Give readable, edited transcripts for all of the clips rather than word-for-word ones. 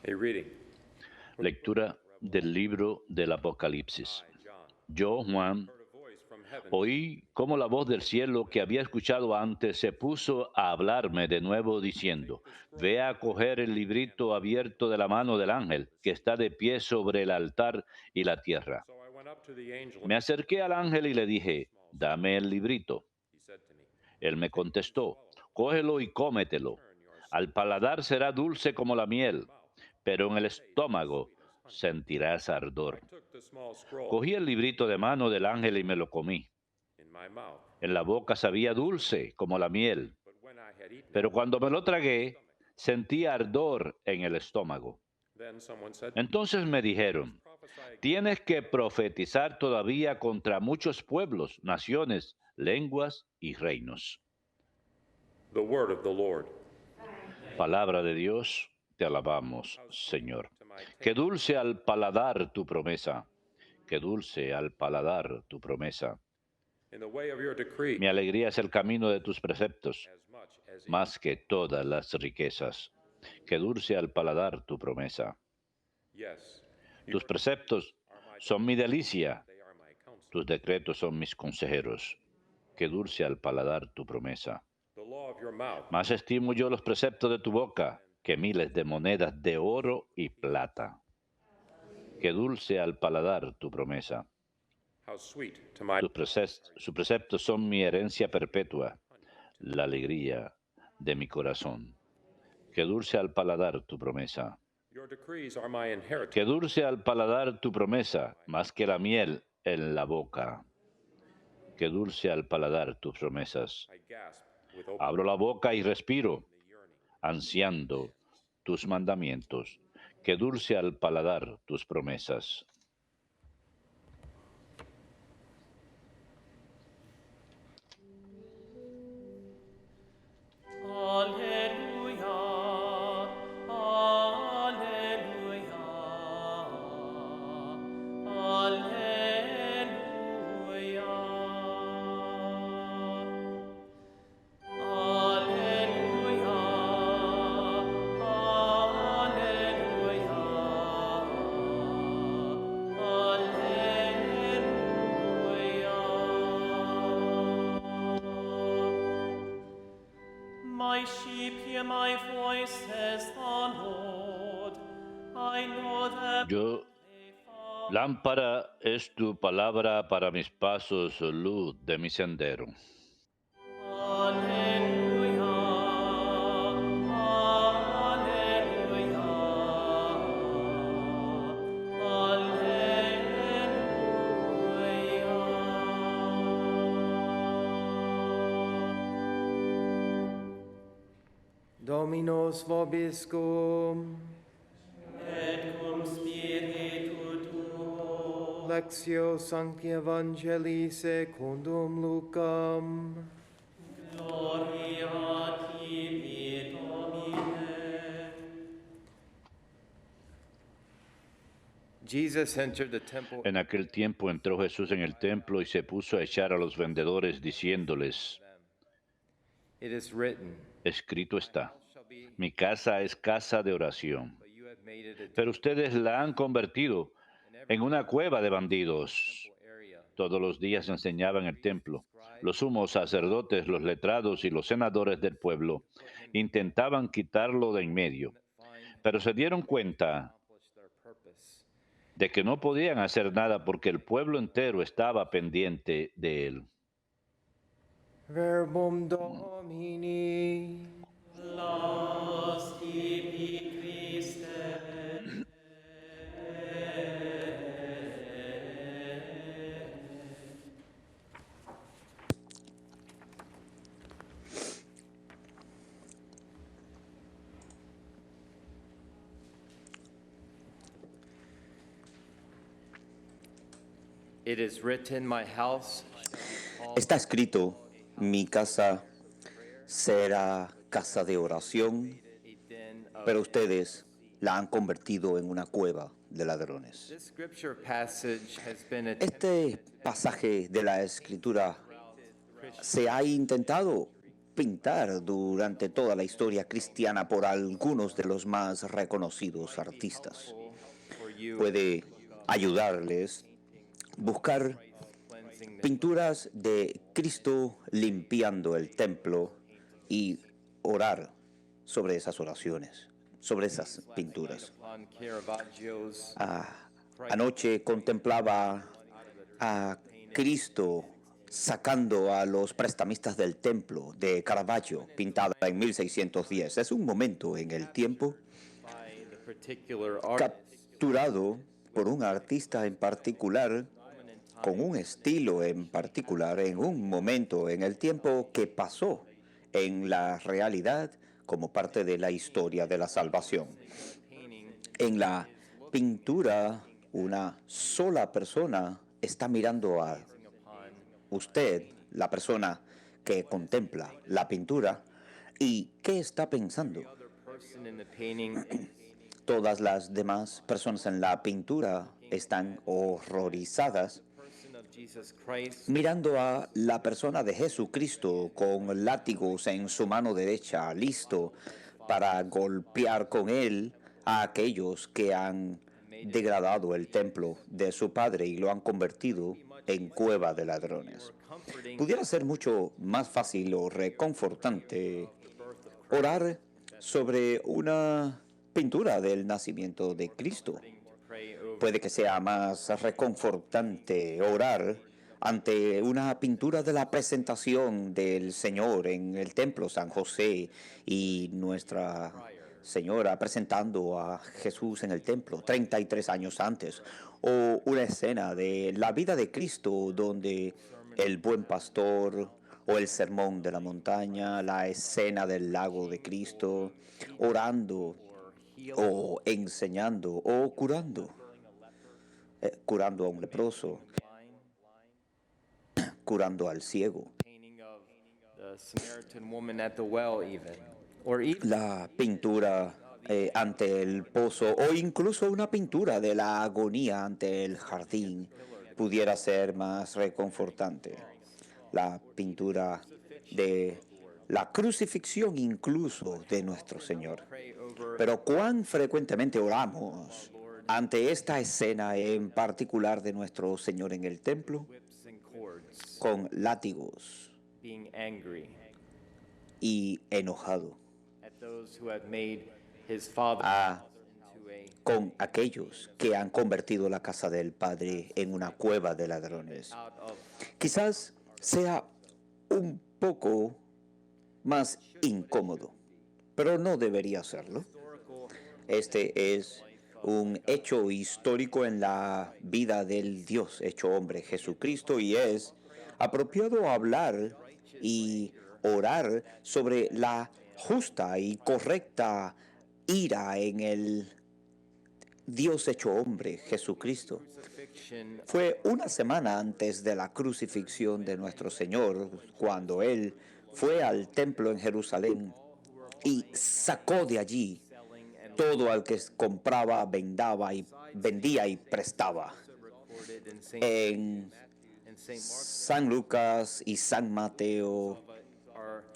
A reading from the book Lectura of del Revelation. libro del Apocalipsis. I, John, Yo, Juan, heard a voice from heaven saying, oí cómo la voz del cielo que había escuchado antes se puso a hablarme de nuevo diciendo, "Take the scroll ve a that is coger in el my hand librito abierto de la and mano del seal ángel the que está seven de pie spirits." sobre el altar y la tierra. So I went up to the angel Me and gave him acerqué al ángel y le the dije, small scroll. dame el librito. He said to me, Él me "Take it and contestó, swallow it. cógelo y cómetelo. Turn your Al sweetness paladar será dulce como la in your miel, mouth pero en el and taste estómago sweet as honey." sentirás So I ardor. took the small scroll Cogí el librito de mano del ángel y me lo comí. in my mouth, En la boca sabía dulce como la miel, but when I had eaten it, pero cuando me lo my tragué, stomach sentí ardor en el estómago. Then someone said to me, Entonces me "You must dijeron, prophesy against tienes que profetizar todavía contra muchos pueblos, naciones, lenguas y reinos. the word of the Lord. Palabra de Dios, te alabamos, How sweet Señor. to my Qué taste dulce al paladar tu promesa, qué dulce al paladar tu promesa. in the way of your decree, Mi alegría es el camino de tus preceptos, as much as in más que todas las riquezas. Qué dulce al paladar tu promesa. yes, Tus your decrees preceptos are my son mi delight. delicia, They are my counsel. tus decretos son mis consejeros. Qué dulce al paladar tu promesa. The law of your mouth Más estimo yo los preceptos de tu boca que miles de monedas de oro y plata. Qué dulce al paladar tu promesa. how sweet to my Sus preceptos son mi herencia perpetua, honey to la alegría de mi corazón. Qué dulce al paladar tu promesa. your decrees are my inheritance. Qué dulce al paladar tu promesa, más que la miel en la boca. Qué dulce al paladar tus promesas. I gasp with open Abro la boca y respiro, the yearning. ansiando tus mandamientos. Qué dulce al paladar tus promesas. Alleluia, alleluia, alleluia. Alleluia, alleluia. My sheep hear my voice, says the Lord. I know them. Yo, lámpara es tu palabra para mis pasos, luz de mi sendero. Alleluia, alleluia, alleluia. Dominus vobiscum, Et cum spiritu tuo. Lectio Sancti Evangelii secundum Lucam. Gloria tibi, Domine. Jesus entered the temple. En aquel tiempo entró Jesús en el templo y se puso a echar a los vendedores diciéndoles, It is written, escrito está, shall be, mi casa es casa de oración, but you have made it a pero ustedes la han convertido en una cueva de bandidos. temple area. Todos los días enseñaba en el templo. Los sumos sacerdotes, los letrados y los senadores del pueblo intentaban quitarlo de en medio, pero se dieron cuenta Accomplish their purpose. de que no podían hacer nada porque el pueblo entero estaba pendiente de él. Verbum Domini. Laus tibi, Christe. It is written, my house Está escrito, mi casa será casa de oración, a den of. pero ustedes la han convertido en una cueva de ladrones. This scripture passage has been attempted Este pasaje de la Escritura se ha intentado pintar durante toda la historia cristiana por algunos de los más reconocidos artistas. Puede ayudarles buscar pinturas de Cristo limpiando el templo y orar sobre esas oraciones, sobre esas pinturas. Anoche contemplaba a Cristo sacando a los prestamistas del templo de Caravaggio, pintada en 1610. Es un momento en el tiempo capturado por un artista en particular, con un estilo en particular, en un momento en el tiempo que pasó en la realidad como parte de la historia de la salvación. En la pintura, una sola persona está mirando a usted, la persona que contempla la pintura, ¿y qué está pensando? Todas las demás personas en la pintura están horrorizadas mirando a la persona de Jesucristo con látigos en su mano derecha, listo para golpear con él a aquellos que han degradado el templo de su padre y lo han convertido en cueva de ladrones. Pudiera ser mucho más fácil o reconfortante orar sobre una pintura del nacimiento de Cristo. Puede que sea más reconfortante orar ante una pintura de la presentación del Señor en el templo San José y Nuestra Señora presentando a Jesús en el templo 33 años antes, o una escena de la vida de Cristo donde el buen pastor o el sermón de la montaña, la escena del lago de Cristo, orando o enseñando o curando a un leproso, curando al ciego. La pintura ante el pozo o incluso una pintura de la agonía ante el jardín pudiera ser más reconfortante. La pintura de la crucifixión incluso de nuestro Señor. Pero ¿cuán frecuentemente oramos ante esta escena en particular de nuestro Señor en el templo? Con látigos y enojado con aquellos que han convertido la casa del Padre en una cueva de ladrones. Quizás sea un poco más incómodo, pero no debería serlo. Este es un hecho histórico en la vida del Dios hecho hombre, Jesucristo, y es apropiado hablar y orar sobre la justa y correcta ira en el Dios hecho hombre, Jesucristo. Fue una semana antes de la crucifixión de nuestro Señor, cuando Él fue al templo en Jerusalén y sacó de allí todo al que compraba, vendía y prestaba. En San Lucas y San Mateo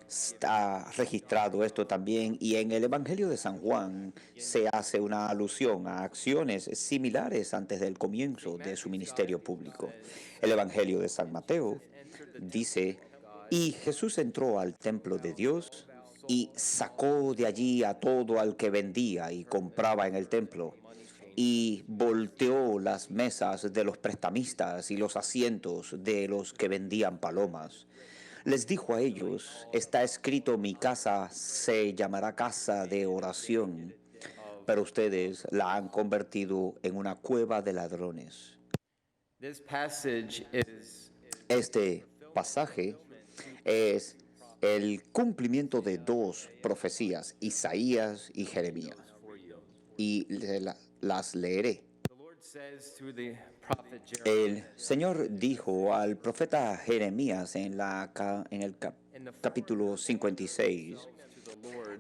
está registrado esto también, y en el Evangelio de San Juan se hace una alusión a acciones similares antes del comienzo de su ministerio público. El Evangelio de San Mateo dice: y Jesús entró al templo de Dios y sacó de allí a todo al que vendía y compraba en el templo, y volteó las mesas de los prestamistas y los asientos de los que vendían palomas. Les dijo a ellos: está escrito, mi casa se llamará casa de oración, pero ustedes la han convertido en una cueva de ladrones. Este pasaje es el cumplimiento de dos profecías, Isaías y Jeremías, y las leeré. El Señor dijo al profeta Jeremías en el capítulo 56,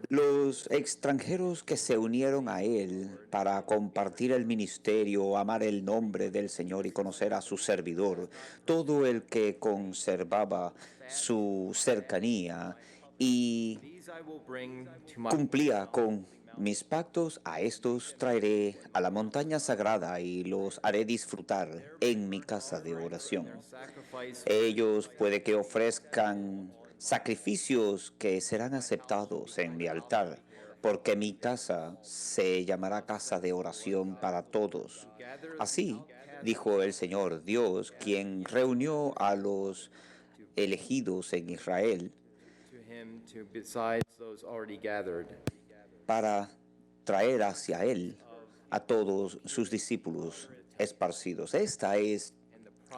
los extranjeros que se unieron a él para compartir el ministerio, amar el nombre del Señor y conocer a su servidor, todo el que conservaba su cercanía y These I will bring to my cumplía con mis pactos, a estos traeré a la montaña sagrada y los haré disfrutar en mi casa de oración. sacrifice Ellos puede que ofrezcan sacrificios que serán aceptados en mi altar, porque mi casa se llamará casa de oración para todos. Así dijo el Señor Dios, quien reunió a los elegidos en Israel to him to besides those already gathered. para traer hacia él a todos sus discípulos esparcidos. Esta es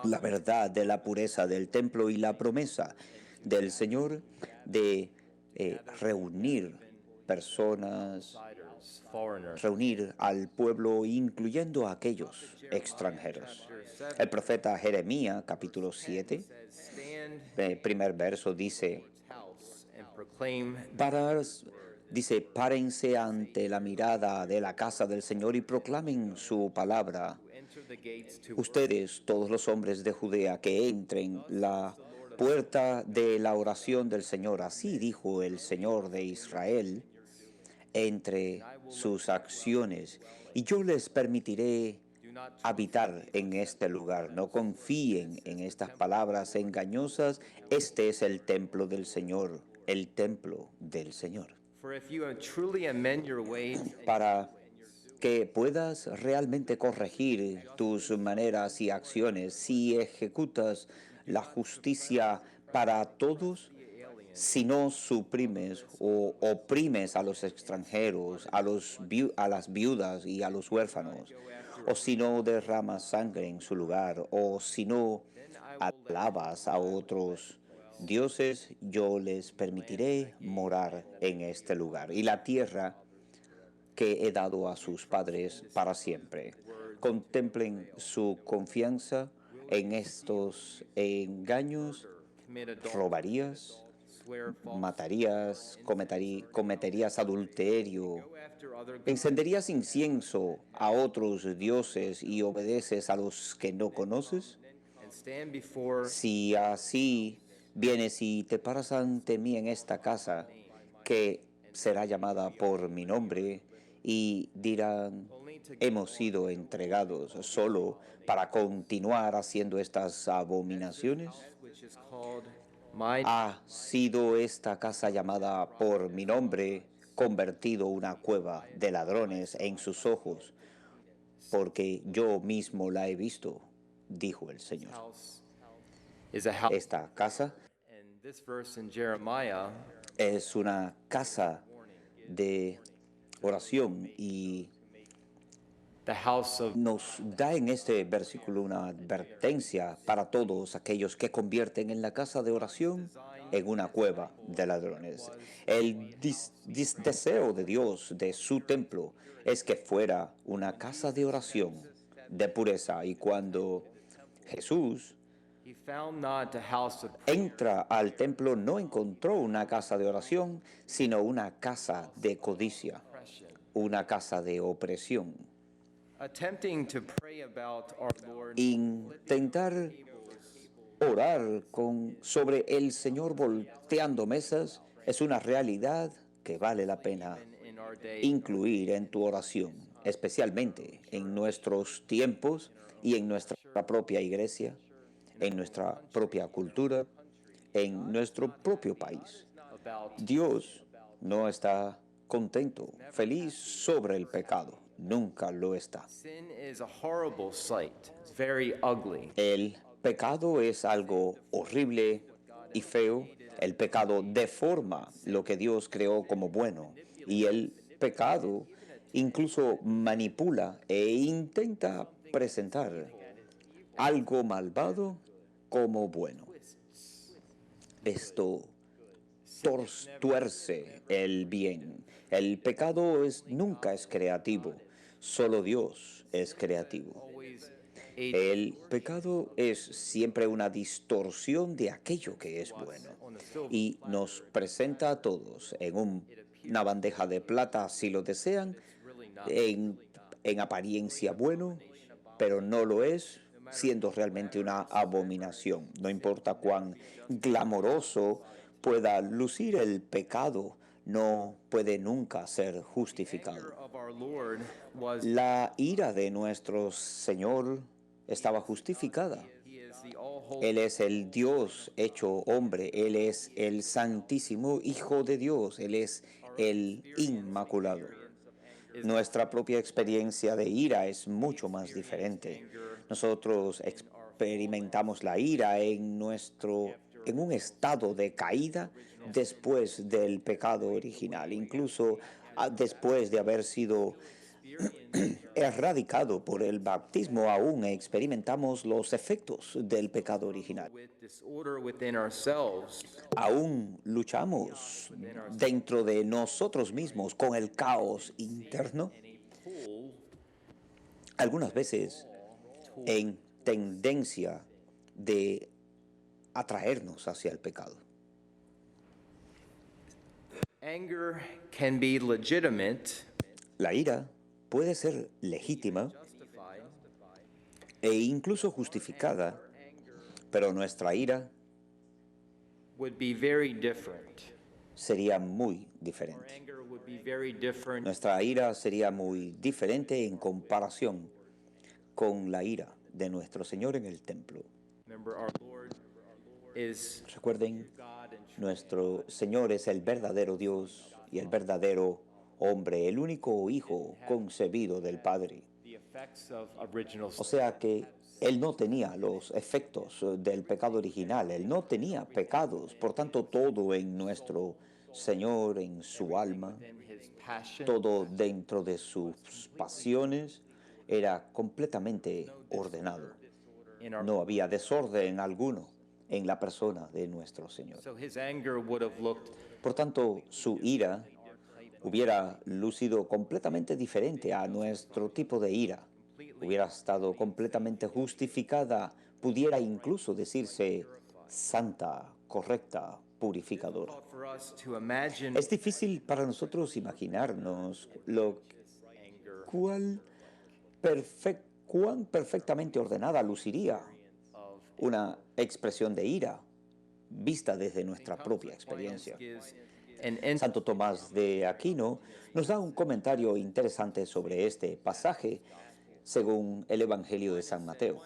la verdad de la pureza del templo y la promesa del Señor de reunir personas, Foreigners. reunir al pueblo, incluyendo a aquellos extranjeros. El profeta Jeremías, capítulo 7, Stand primer verso, dice, house and proclaim dice, párense ante la mirada de la casa del Señor y proclamen su palabra. enter the gates to Ustedes, todos los hombres de Judea, que entren la puerta de la oración del Señor. Así dijo el Señor de Israel entre sus acciones. Y yo les permitiré habitar en este lugar. No confíen en estas palabras engañosas. Este es el templo del Señor, el templo del Señor. for if you truly amend your ways Para que puedas realmente corregir tus maneras y acciones, si ejecutas la justicia para todos, si no suprimes o oprimes a los extranjeros, a las viudas y a los huérfanos, o si no derramas sangre en su lugar, o si no alabas a otros dioses, yo les permitiré morar en este lugar. Y la tierra que he dado a sus padres para siempre. Contemplen su confianza en estos engaños, commit adultery, robarías, swear false, matarías, cometerías adulterio, go after other gods, encenderías incienso a otros dioses y obedeces a los que no conoces. and stand before Si así vienes y te paras ante mí en esta casa, que será llamada por mi nombre, y dirán, hemos sido entregados solo para continuar haciendo estas abominaciones. which is called my ¿Ha sido esta casa llamada por mi nombre, convertido una cueva de ladrones en sus ojos? Porque yo mismo la he visto, dijo el Señor. house is a house. Esta casa And this verse in Jeremiah es una casa de oración y the house of nos da en este versículo una advertencia para todos aquellos que convierten en la casa de oración en una cueva de ladrones. El deseo de Dios de su templo es que fuera una casa de oración de pureza, y cuando Jesús he found not a house of entra al templo no encontró una casa de oración, sino una casa de codicia, una casa de opresión. attempting to pray about our Lord Intentar orar sobre el Señor volteando mesas es una realidad que vale la pena in our day incluir en tu oración, especialmente en nuestros tiempos y en nuestra propia iglesia, en nuestra propia cultura, en nuestro propio país. about Dios no está contento, feliz sobre el pecado. Nunca lo está. sin is a horrible sight. It's very ugly. El pecado es algo horrible y feo. El pecado deforma lo que Dios creó como bueno. Y el pecado incluso manipula e intenta presentar algo malvado como bueno. Esto tuerce el bien. El pecado nunca es creativo. Solo Dios es creativo. Always El pecado es siempre una distorsión de aquello que es bueno y nos presenta a todos en una bandeja de plata, si lo desean, en apariencia bueno, pero no lo es, siendo realmente una abominación. No importa cuán glamoroso pueda lucir el pecado no puede nunca ser justificado. of our Lord was La ira de nuestro Señor estaba justificada. he is the all-holy Él es el Dios hecho hombre, Él es el Santísimo Hijo de Dios, Él es el Inmaculado. Nuestra propia experiencia de ira es mucho más diferente. Nosotros experimentamos la ira en un estado de caída después del pecado original, incluso después de haber sido erradicado por el bautismo, aún experimentamos los efectos del pecado original. with disorder within ourselves. Aún luchamos dentro de nosotros mismos con el caos interno, algunas veces en tendencia de atraernos hacia el pecado. Anger can be legitimate, La ira puede ser legítima justified, e incluso justificada, pero nuestra ira would be very different. sería muy Our diferente. anger would be very different Nuestra ira sería muy diferente en comparación con la ira de nuestro Señor en el templo. Remember, our Lord is Recuerden, God and true. nuestro Señor es el verdadero Dios y el verdadero hombre, el único Hijo concebido del Padre. The effects of original O sea que Él no tenía los efectos del pecado original, Él no tenía pecados, por tanto todo en nuestro Señor, en su alma, sin his passion, todo dentro de sus pasiones era completamente ordenado. in our No había desorden alguno en la persona de nuestro Señor. so his anger would have looked Por tanto, su ira hubiera lucido completamente diferente a nuestro tipo de ira. Hubiera estado completamente justificada, pudiera incluso decirse santa, correcta, purificadora. for us to imagine Es difícil para nosotros imaginarnos cuán perfectamente ordenada luciría una expresión de ira vista desde nuestra propia experiencia. gives an Santo Tomás de Aquino nos da un comentario interesante sobre este pasaje según el Evangelio de San Mateo.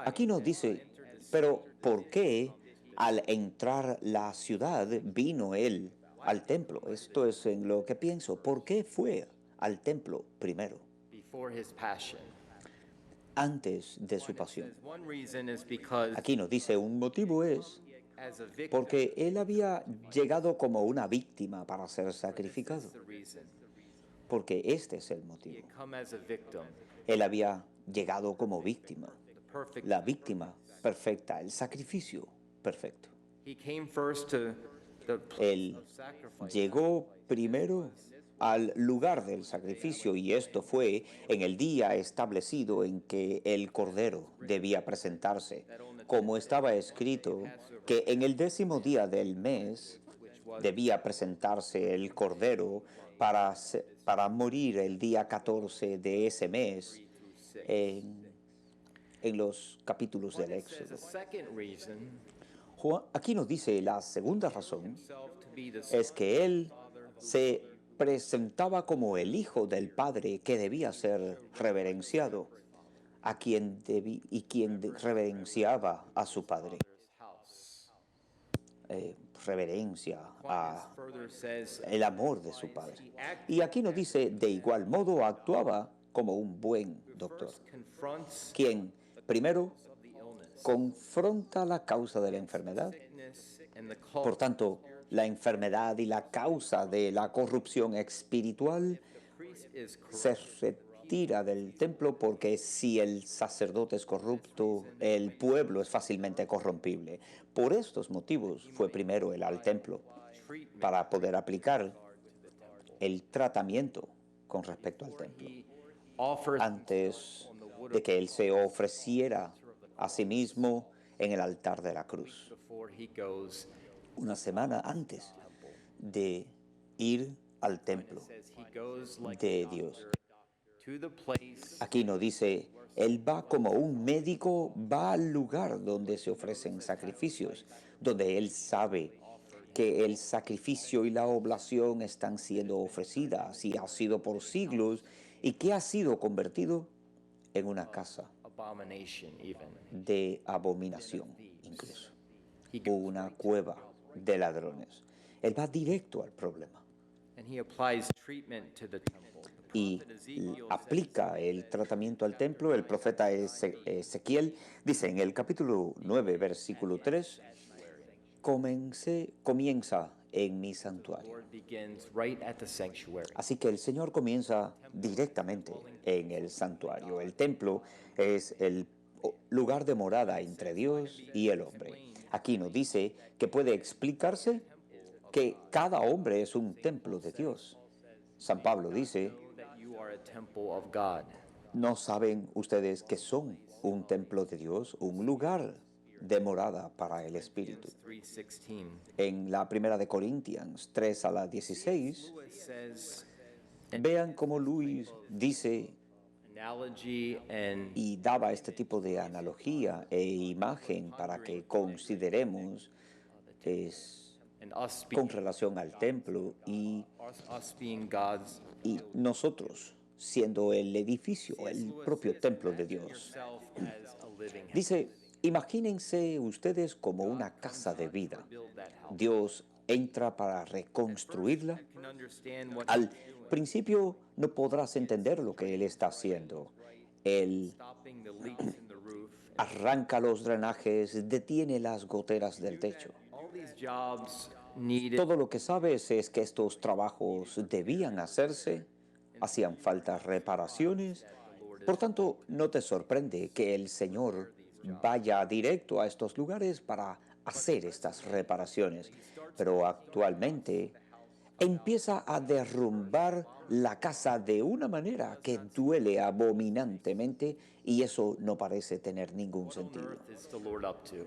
Aquino dice, pero ¿por qué al entrar la ciudad vino él al templo? Esto es en lo que pienso. ¿Por qué fue al templo primero, before his passion. antes de su pasión? One reason is because Aquino dice, un motivo es as a victim, porque él había llegado como una víctima para ser sacrificado. the reason Porque este es el motivo. come as a victim, Él había llegado como víctima, the perfect. la víctima perfecta, el sacrificio perfecto. He came first to the Él sacrifice. llegó primero al lugar del sacrificio y esto fue en el día establecido en que el Cordero debía presentarse, como estaba escrito que en el 10º día del mes debía presentarse el Cordero para morir el día 14 de ese mes en los capítulos del The Éxodo. second reason Aquí nos dice la segunda razón himself to be the es que él se presentaba como el Hijo del Padre que debía ser reverenciado, quien reverenciaba a su Padre. house. Reverencia a Further says el amor de su Padre. Y aquí nos dice, de igual modo actuaba como un buen doctor, confronts quien primero the illness, confronta la causa de la enfermedad. sickness, and the Por cult. tanto, la enfermedad y la causa de la corrupción espiritual Priest is se retira del templo porque si el sacerdote es corrupto, el pueblo es fácilmente corrompible. Por estos motivos fue primero él al templo treatment. para poder aplicar el tratamiento con respecto al templo He offers antes de que él se ofreciera a sí mismo en el altar de la cruz. before he goes. Una semana antes de ir al templo Says he goes like de Dios. to the place Aquí no dice, Él va como un médico, va al lugar donde se ofrecen sacrificios, donde Él sabe que el sacrificio y la oblación están siendo ofrecidas y ha sido por siglos y que ha sido convertido en una casa abomination even. de abominación, incluso, He o una cueva de ladrones. Él va directo al problema And he applies treatment to the temple. The y prophet Ezekiel says aplica el tratamiento al templo. El profeta Ezequiel dice en el capítulo 9, versículo 3, comienza en mi the santuario. Lord begins right at the sanctuary. Así que el Señor comienza directamente en el santuario. El templo es el lugar de morada entre Dios y el hombre. Aquí nos dice que puede explicarse que cada hombre es un templo de Dios. San Pablo dice, Know that you are a temple of God. ¿no saben ustedes que son un templo de Dios, un lugar de morada para el Espíritu? 3:16. En la primera de Corintios 3 a la 16, Lewis says vean cómo Luis dice analogy and y daba este tipo de analogía e imagen para que consideremos us con relación al templo us being God's y nosotros siendo el edificio, el propio templo de Dios. self as a living house. Dice, imagínense ustedes como una casa de vida. Build that house. Dios entra para reconstruirla. You can understand what Al principio no podrás entender lo que Él está haciendo. Él stopping the leaks in the roof. arranca los drenajes, detiene las goteras del techo. All these jobs needed Todo lo que sabes es que estos trabajos debían hacerse, hacían falta reparaciones. Por tanto, no te sorprende que el Señor vaya directo a estos lugares para hacer estas reparaciones. Pero actualmente empieza a derrumbar la casa de una manera que duele abominantemente y eso no parece tener ningún sentido. is the Lord up to.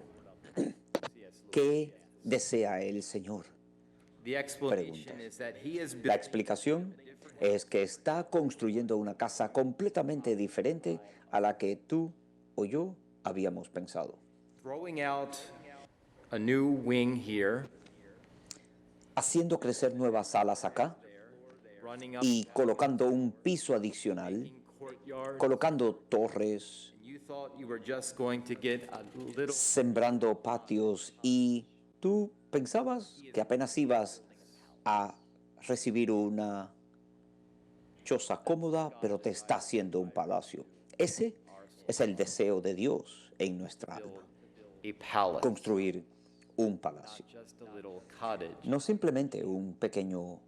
¿Qué desea el Señor? The explanation Preguntas. is that he is La explicación es que está construyendo una casa completamente diferente a la que tú o yo habíamos pensado. throwing out a new wing here, Haciendo crecer nuevas alas acá running up y colocando un piso adicional, courtyard. colocando torres, You thought you were just going to get a little sembrando patios y tú pensabas que apenas ibas a recibir una choza cómoda, pero te está haciendo un palacio. Ese es el deseo de Dios en nuestra alma, a palace, construir un palacio. just a little cottage, No simplemente un pequeño,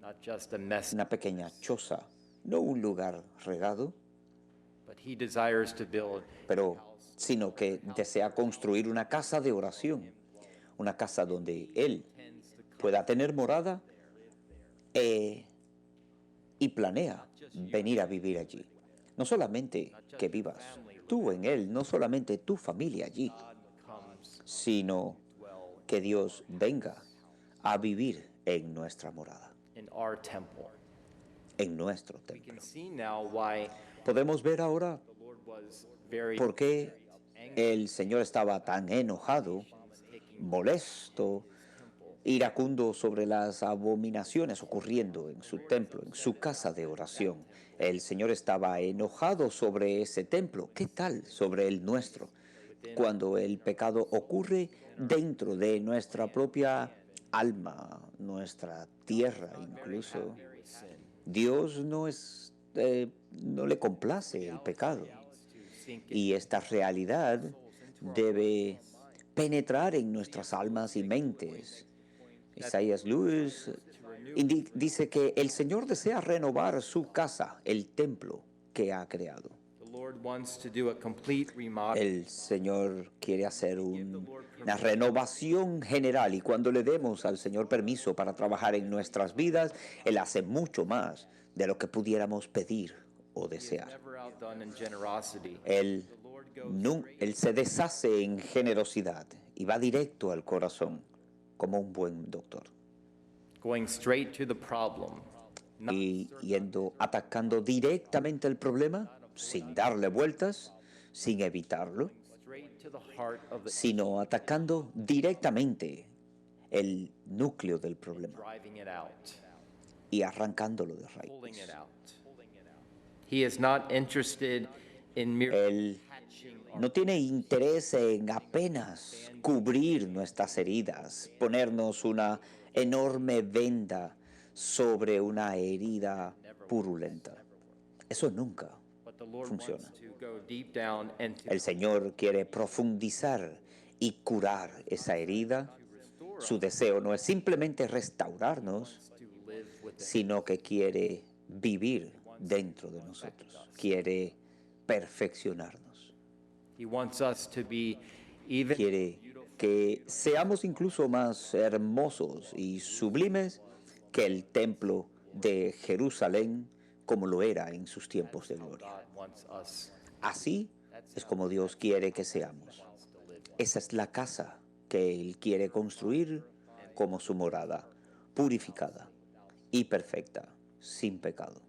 not just a mess, una pequeña choza, no un lugar regado, but he desires to build pero sino que desea construir una casa de oración, una casa donde Él pueda tener morada y planea venir a vivir allí. No solamente que vivas tú en Él, no solamente tu familia allí, sino que Dios venga a vivir en nuestra morada, in our temple. en nuestro We templo. can see now why Podemos ver ahora the Lord was very por qué el Señor estaba tan enojado, molesto, iracundo sobre las abominaciones ocurriendo en su templo, en su casa de oración. El Señor estaba enojado sobre ese templo. ¿Qué tal sobre el nuestro? Cuando el pecado ocurre dentro de nuestra propia alma, nuestra tierra incluso, Dios no le complace el pecado. Y esta realidad debe penetrar en nuestras almas y mentes. Isaías Lewis dice que el Señor desea renovar su casa, el templo que ha creado. the Lord wants to do a complete remodel. El Señor quiere hacer una renovación general y cuando le demos al Señor permiso para trabajar en nuestras vidas, Él hace mucho más de lo que pudiéramos pedir o desear. Never outdone in generosity. Él se deshace en generosidad y va directo al corazón como un buen doctor. Going straight to the problem. y atacando directamente el problema, sin darle vueltas, sin evitarlo, straight to the heart of the sino atacando directamente el núcleo del problema driving it out, y arrancándolo de pulling it raíz. out. He is not interested in merely Él patching no tiene interés en apenas cubrir nuestras heridas, ponernos una enorme venda sobre una herida purulenta. Eso nunca. but the Lord funciona. wants to go deep down and to El Señor quiere profundizar y curar esa herida. Su deseo no es simplemente restaurarnos, live with sino que quiere vivir dentro de nosotros, quiere perfeccionarnos, He wants us to be even quiere que seamos incluso más hermosos y sublimes que el templo de Jerusalén como lo era en sus tiempos de gloria. God wants us Así es como Dios quiere que seamos. Esa es la casa que Él quiere construir como su morada, purificada y perfecta, sin pecado.